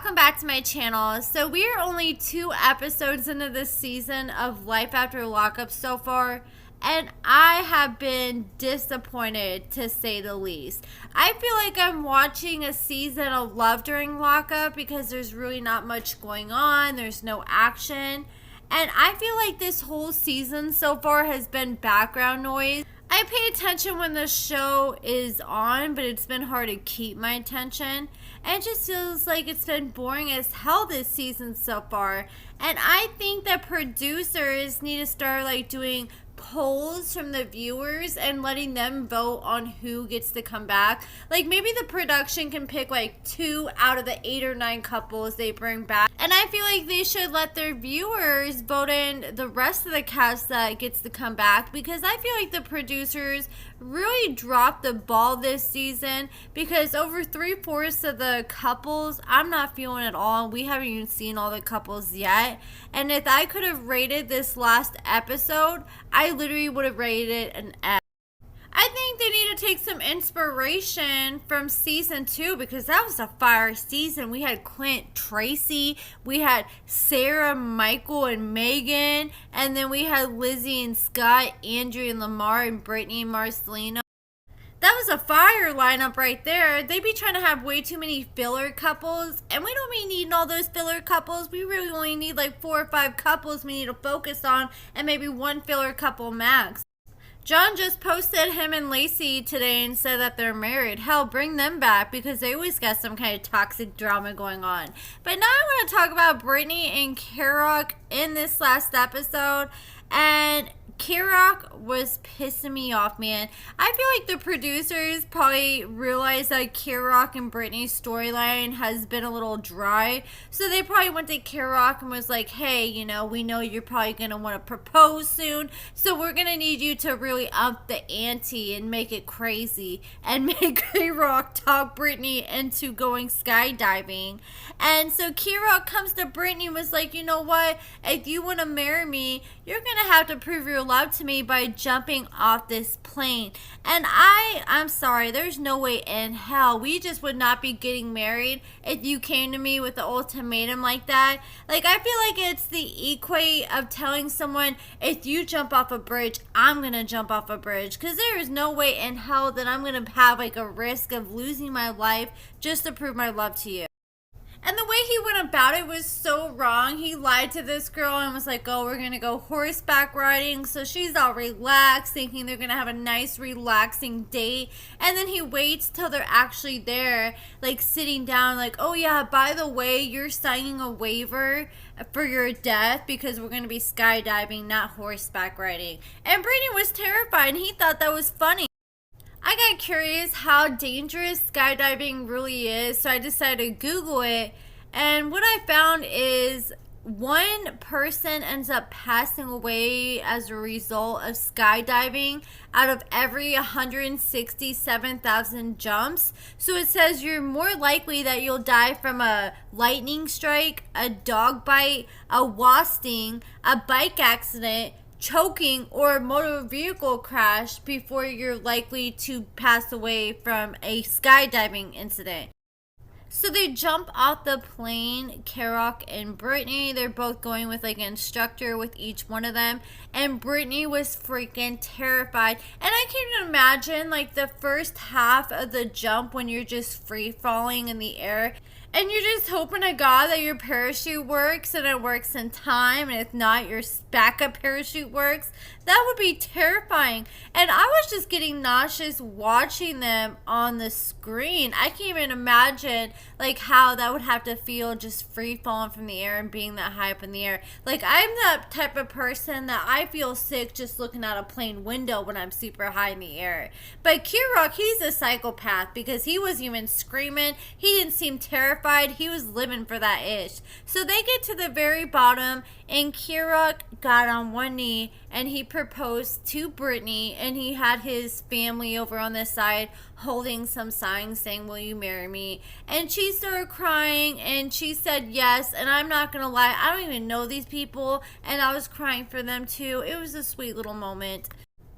welcome back to my channel. So we are only 2 episodes into this season of Life After Lockup so far, and I have been disappointed to say the least. I feel like I'm watching a season of Love during Lockup because there's really not much going on, there's no action, and I feel like this whole season so far has been background noise. I pay attention when the show is on, but it's been hard to keep my attention. And it just feels like it's been boring as hell this season so far. And I think that producers need to start doing polls from the viewers and letting them vote on who gets to come back. Maybe the production can pick 2 out of the 8 or 9 couples they bring back, and I feel like they should let their viewers vote in the rest of the cast that gets to come back, because I feel like the producers really dropped the ball this season, because over 3/4 of the couples I'm not feeling at all. We haven't even seen all the couples yet, and if I could have rated this last episode, I literally would have rated it an F. I think they need to take some inspiration from season 2, because that was a fire season. We had Clint, Tracy, we had Sarah, Michael, and Megan, and then we had Lizzie and Scott, Andrew and Lamar, and Brittney and Marcelino. That was a fire lineup right there. They be trying to have way too many filler couples, and we don't really need all those filler couples. We really only need 4 or 5 couples we need to focus on, and maybe 1 filler couple max. John just posted him and Lacey today and said that they're married. Hell, bring them back, because they always got some kind of toxic drama going on. But now I want to talk about Brittney and Kerok in this last episode. And Kerok was pissing me off, man. I feel like the producers probably realized that Kerok and Brittney's storyline has been a little dry. So they probably went to Kerok and was like, hey, we know you're probably going to want to propose soon. So we're going to need you to really up the ante and make it crazy. And make Kerok talk Brittney into going skydiving. And so Kerok comes to Brittney and was like, you know what? If you want to marry me, you're going to have to prove your love to me by jumping off this plane. And I'm sorry, there's no way in hell we just would not be getting married if you came to me with the ultimatum like that. I feel like it's the equate of telling someone, if you jump off a bridge, I'm gonna jump off a bridge, because there is no way in hell that I'm gonna have a risk of losing my life just to prove my love to you. And the way he went about it was so wrong. He lied to this girl and was like, oh, we're going to go horseback riding. So she's all relaxed, thinking they're going to have a nice, relaxing date. And then he waits till they're actually there, sitting down, oh, yeah, by the way, you're signing a waiver for your death because we're going to be skydiving, not horseback riding. And Brittney was terrified, and he thought that was funny. I got curious how dangerous skydiving really is, so I decided to Google it, and what I found is 1 person ends up passing away as a result of skydiving out of every 167,000 jumps. So it says you're more likely that you'll die from a lightning strike, a dog bite, a wasp sting, a bike accident, choking, or a motor vehicle crash before you're likely to pass away from a skydiving incident. So they jump off the plane, Kerok and Brittney. They're both going with an instructor with each one of them. And Brittney was freaking terrified. And I can't even imagine the first half of the jump when you're just free falling in the air. And you're just hoping to God that your parachute works and it works in time. And if not, your backup parachute works. That would be terrifying. And I was just getting nauseous watching them on the screen. I can't even imagine how that would have to feel, just free falling from the air and being that high up in the air. I'm that type of person that I feel sick just looking out a plane window when I'm super high in the air. But Kerok, he's a psychopath, because he wasn't even screaming. He didn't seem terrified. He was living for that ish. So they get to the very bottom, and Kerok got on one knee and he proposed to Brittney, and he had his family over on this side holding some signs saying, will you marry me? And she started crying and she said yes. And I'm not gonna lie, I don't even know these people, and I was crying for them too. It was a sweet little moment.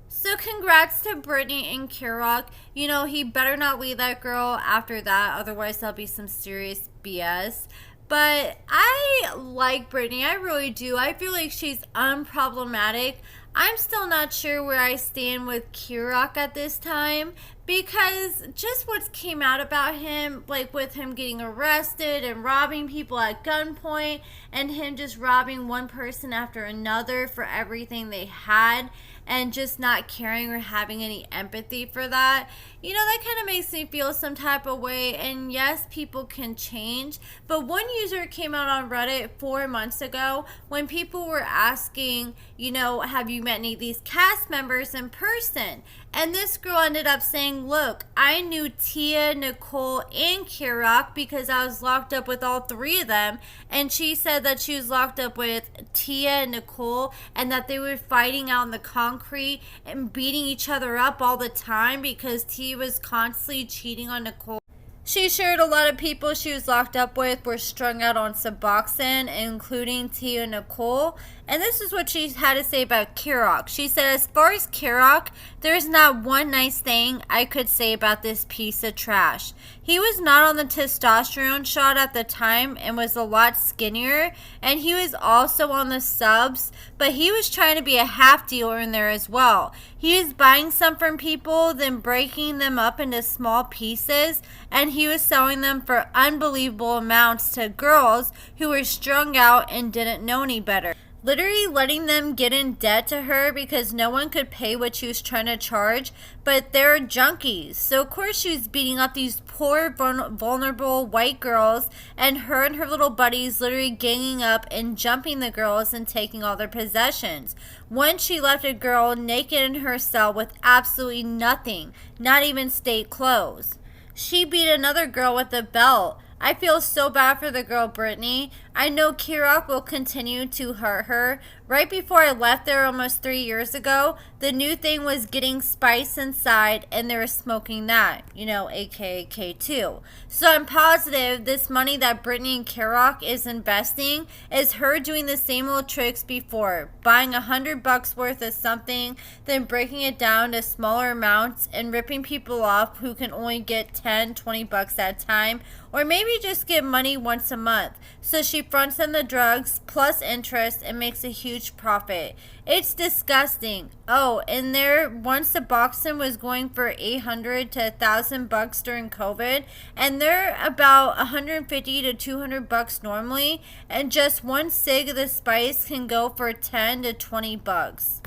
So congrats to Brittney and Kerok. He better not leave that girl after that, otherwise there'll be some serious BS. But I like Brittney. I really do. I feel like she's unproblematic. I'm still not sure where I stand with Kerok at this time because just what came out about him, like with him getting arrested and robbing people at gunpoint and him just robbing one person after another for everything they had and just not caring or having any empathy for that, that kind of makes me feel some type of way. And yes, people can change, but one user came out on Reddit 4 months ago when people were asking, have you met any of these cast members in person? And this girl ended up saying, look, I knew Tia, Nicole, and Kerok because I was locked up with all three of them. And she said that she was locked up with Tia and Nicole and that they were fighting out in the concrete and beating each other up all the time because Tia was constantly cheating on Nicole. She shared a lot of people she was locked up with were strung out on Suboxone, including Tia and Nicole. And this is what she had to say about Kerok. She said, as far as Kerok, there is not one nice thing I could say about this piece of trash. He was not on the testosterone shot at the time and was a lot skinnier. And he was also on the subs, but he was trying to be a half dealer in there as well. He was buying some from people, then breaking them up into small pieces, and he was selling them for unbelievable amounts to girls who were strung out and didn't know any better. Literally letting them get in debt to her because no one could pay what she was trying to charge, but they're junkies. So of course she was beating up these poor vulnerable white girls, and her little buddies literally ganging up and jumping the girls and taking all their possessions. Once she left a girl naked in her cell with absolutely nothing, not even state clothes. She beat another girl with a belt. I feel so bad for the girl Brittney. I know Kerok will continue to hurt her. Right before I left there almost 3 years ago, the new thing was getting spice inside and they were smoking that, aka K2. So I'm positive this money that Brittney and Kerok is investing is her doing the same old tricks before, buying $100 worth of something, then breaking it down to smaller amounts and ripping people off who can only get $10-20 at a time, or maybe just get money once a month. So she fronts them the drugs plus interest and makes a huge profit. It's disgusting. Oh, and there once the Suboxone was going for $800 to $1,000 during COVID, and they're about $150 to $200 normally, and just one cig of the spice can go for $10 to $20.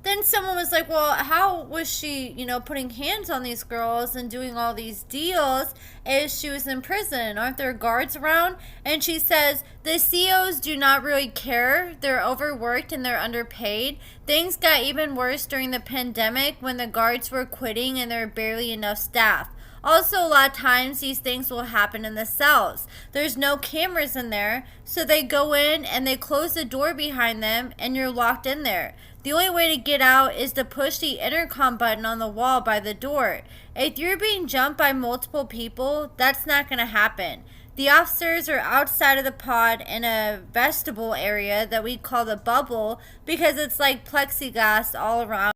Then someone was like, well, how was she, putting hands on these girls and doing all these deals if she was in prison? Aren't there guards around? And she says, the CEOs do not really care. They're overworked and they're underpaid. Things got even worse during the pandemic when the guards were quitting and there were barely enough staff. Also, a lot of times these things will happen in the cells. There's no cameras in there, so they go in and they close the door behind them and you're locked in there. The only way to get out is to push the intercom button on the wall by the door. If you're being jumped by multiple people, that's not going to happen. The officers are outside of the pod in a vestibule area that we call the bubble because it's like plexiglass all around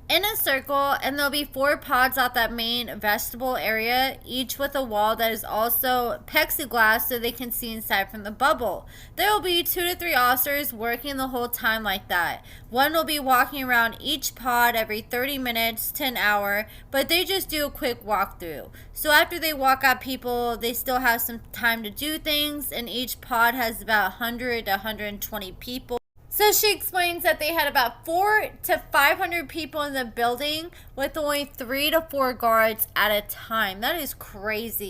in a circle, and there'll be 4 pods out that main vestibule area, each with a wall that is also plexiglass so they can see inside from the bubble. There will be 2 to 3 officers working the whole time like that. One will be walking around each pod every 30 minutes to an hour, but they just do a quick walkthrough. So after they walk out people, they still have some time to do things, and each pod has about 100 to 120 people. So she explains that they had about 400 to 500 people in the building with only 3 to 4 guards at a time. That is crazy.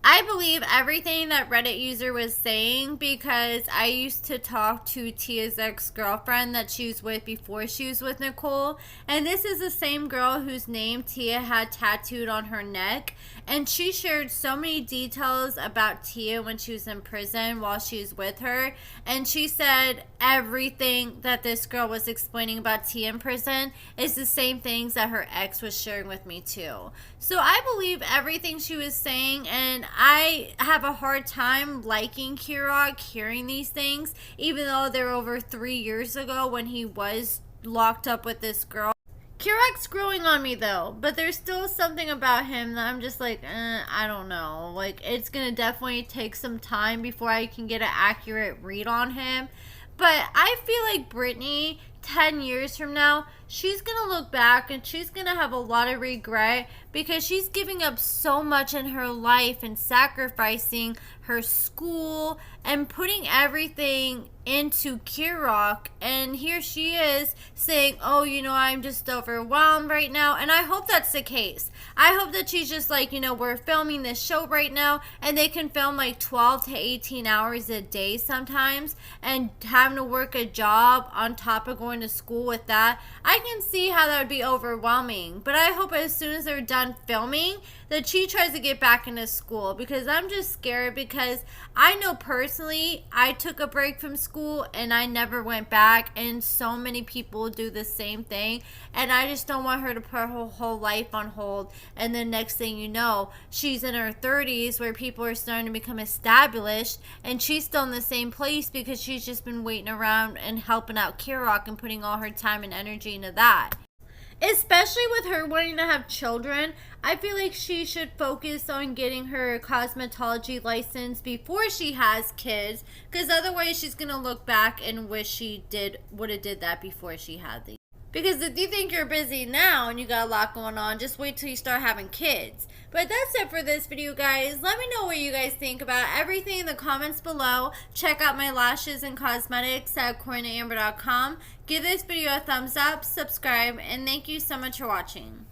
I believe everything that Reddit user was saying because I used to talk to Tia's ex-girlfriend that she was with before she was with Nicole. And this is the same girl whose name Tia had tattooed on her neck. And she shared so many details about Tia when she was in prison while she was with her. And she said everything that this girl was explaining about Tia in prison is the same things that her ex was sharing with me too. So I believe everything she was saying, and I have a hard time liking Kerok hearing these things, even though they're over 3 years ago when he was locked up with this girl. Kerok's growing on me though, but there's still something about him that I'm just like, I don't know. Like, it's gonna definitely take some time before I can get an accurate read on him. But I feel like Brittney, 10 years from now, she's gonna look back and she's gonna have a lot of regret because she's giving up so much in her life and sacrificing her school and putting everything into Kerok, and here she is saying, oh, I'm just overwhelmed right now. And I hope that's the case. I hope that she's just like, we're filming this show right now and they can film like 12 to 18 hours a day sometimes, and having to work a job on top of going to school with that. I can see how that would be overwhelming, but I hope as soon as they're done filming that she tries to get back into school, because I'm just scared, because I know personally I took a break from school and I never went back, and so many people do the same thing, and I just don't want her to put her whole life on hold, and then next thing you know, she's in her 30s where people are starting to become established and she's still in the same place because she's just been waiting around and helping out Kerok and putting all her time and energy into that. Especially with her wanting to have children, I feel like she should focus on getting her cosmetology license before she has kids, because otherwise she's going to look back and wish she would have did that before she had these. Because if you think you're busy now and you got a lot going on, just wait till you start having kids. But that's it for this video, guys. Let me know what you guys think about everything in the comments below. Check out my lashes and cosmetics at AccordingtoAmber.com. Give this video a thumbs up, subscribe, and thank you so much for watching.